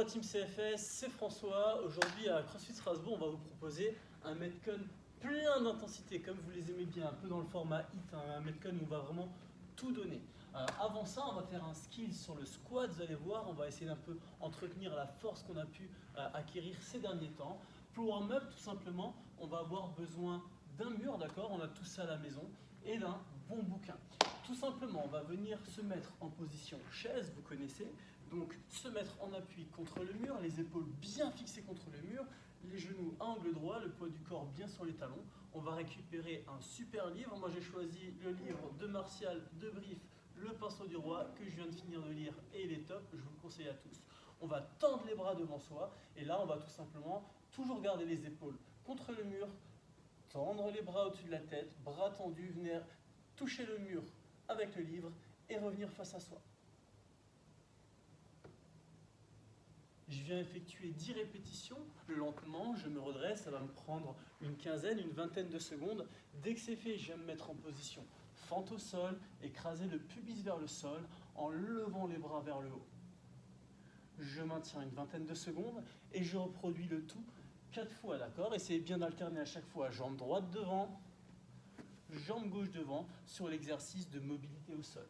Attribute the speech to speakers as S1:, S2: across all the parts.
S1: Team CFS, c'est François. Aujourd'hui à CrossFit Strasbourg, on va vous proposer un Metcon plein d'intensité, comme vous les aimez bien, un peu dans le format HIIT, un Metcon où on va vraiment tout donner. Avant ça, on va faire un skill sur le squat, vous allez voir, on va essayer d'un peu entretenir la force qu'on a pu acquérir ces derniers temps. Pour warm-up, tout simplement, on va avoir besoin d'un mur, d'accord, on a tout ça à la maison, et d'un bon bouquin. Tout simplement, on va venir se mettre en position chaise, vous connaissez, donc se mettre en appui contre le mur, les épaules bien fixées contre le mur, les genoux à angle droit, le poids du corps bien sur les talons. On va récupérer un super livre. Moi j'ai choisi le livre de Martial, de Brief, Le pinceau du roi, que je viens de finir de lire et il est top, je vous le conseille à tous. On va tendre les bras devant soi et là on va tout simplement toujours garder les épaules contre le mur, tendre les bras au-dessus de la tête, bras tendus, venir toucher le mur avec le livre et revenir face à soi. Je viens effectuer 10 répétitions, lentement, je me redresse, ça va me prendre une quinzaine, une vingtaine de secondes. Dès que c'est fait, je viens me mettre en position fente au sol, écraser le pubis vers le sol en levant les bras vers le haut. Je maintiens une vingtaine de secondes et je reproduis le tout 4 fois, d'accord? Essayez bien d'alterner à chaque fois, jambe droite devant, jambe gauche devant, sur l'exercice de mobilité au sol.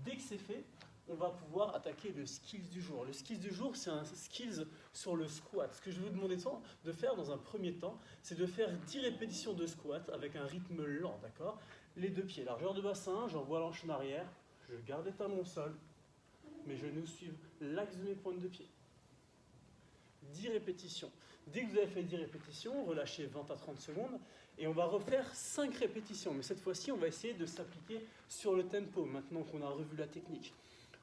S1: Dès que c'est fait, on va pouvoir attaquer le skills du jour. Le skills du jour, c'est un skills sur le squat. Ce que je vais vous demander de faire dans un premier temps, c'est de faire 10 répétitions de squat avec un rythme lent, d'accord? Les deux pieds, largeur de bassin, j'envoie l'hanche en arrière, je garde les talons au sol, mes genoux suivent l'axe de mes pointes de pied. 10 répétitions. Dès que vous avez fait 10 répétitions, relâchez 20 à 30 secondes et on va refaire 5 répétitions. Mais cette fois-ci, on va essayer de s'appliquer sur le tempo, maintenant qu'on a revu la technique.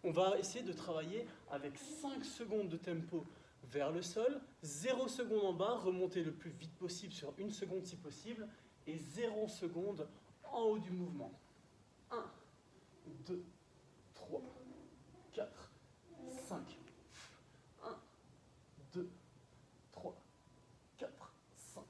S1: On va essayer de travailler avec 5 secondes de tempo vers le sol, 0 secondes en bas, remonter le plus vite possible sur 1 seconde si possible, et 0 secondes en haut du mouvement. 1, 2, 3, 4, 5. 1, 2, 3, 4, 5.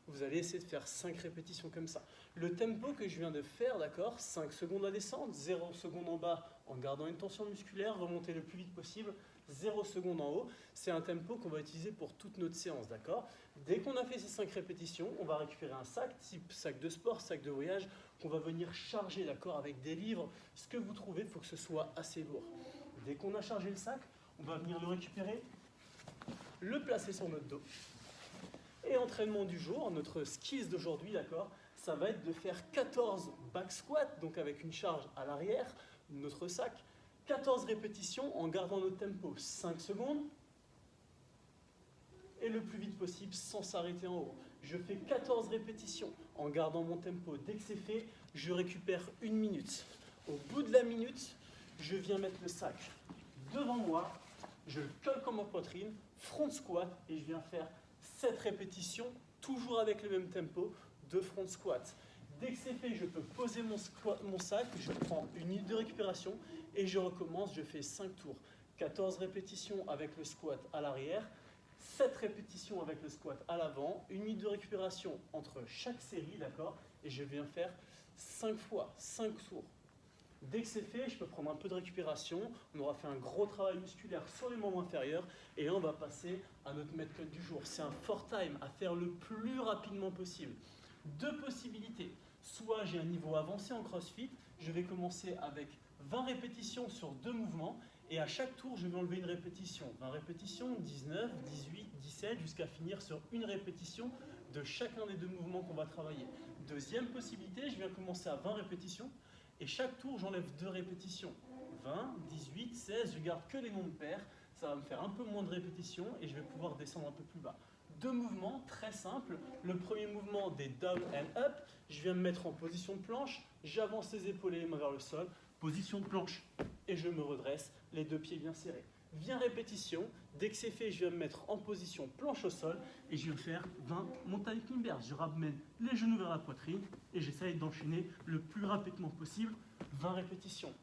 S1: Vous allez essayer de faire 5 répétitions comme ça. Le tempo que je viens de faire, d'accord, 5 secondes à descendre, 0 secondes en bas en gardant une tension musculaire, remonter le plus vite possible, 0 secondes en haut. C'est un tempo qu'on va utiliser pour toute notre séance, d'accord? Dès qu'on a fait ces 5 répétitions, on va récupérer un sac, type sac de sport, sac de voyage, qu'on va venir charger, d'accord, avec des livres. Ce que vous trouvez, il faut que ce soit assez lourd. Dès qu'on a chargé le sac, on va venir le récupérer, le placer sur notre dos. Et entraînement du jour, notre skills d'aujourd'hui, d'accord, ça va être de faire 14 back squats, donc avec une charge à l'arrière, notre sac, 14 répétitions en gardant notre tempo 5 secondes, et le plus vite possible sans s'arrêter en haut. Je fais 14 répétitions en gardant mon tempo. Dès que c'est fait, je récupère 1 minute. Au bout de la minute, je viens mettre le sac devant moi, je le colle comme ma poitrine, front squat, et je viens faire 7 répétitions, toujours avec le même tempo, de front squat. Dès que c'est fait, je peux poser mon sac, je prends 1 minute de récupération et je recommence, je fais 5 tours. 14 répétitions avec le squat à l'arrière, 7 répétitions avec le squat à l'avant, 1 minute de récupération entre chaque série, d'accord? Et je viens faire 5 fois, 5 tours. Dès que c'est fait, je peux prendre un peu de récupération. On aura fait un gros travail musculaire sur les membres inférieurs. Et là, on va passer à notre Metcon du jour. C'est un 4 time à faire le plus rapidement possible. 2 possibilités. Soit j'ai un niveau avancé en CrossFit. Je vais commencer avec 20 répétitions sur 2 mouvements. Et à chaque tour, je vais enlever une répétition. 20 répétitions, 19, 18, 17, jusqu'à finir sur une répétition de chacun des 2 mouvements qu'on va travailler. Deuxième possibilité, je viens commencer à 20 répétitions. Et chaque tour, j'enlève 2 répétitions. 20, 18, 16, je garde que les nombres pairs. Ça va me faire un peu moins de répétitions et je vais pouvoir descendre un peu plus bas. 2 mouvements très simples. Le premier mouvement des down and up. Je viens me mettre en position de planche. J'avance les épaules et les mains vers le sol. Position de planche. Et je me redresse, les 2 pieds bien serrés. 20 répétitions. Dès que c'est fait, je viens me mettre en position planche au sol et je vais faire 20 montagnes climbers. Je ramène les genoux vers la poitrine et j'essaye d'enchaîner le plus rapidement possible 20 répétitions.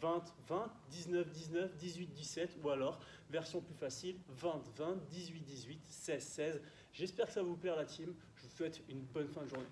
S1: 20, 20, 19, 19, 18, 17 ou alors, version plus facile, 20, 20, 18, 18, 16, 16. J'espère que ça va vous plaire la team. Je vous souhaite une bonne fin de journée.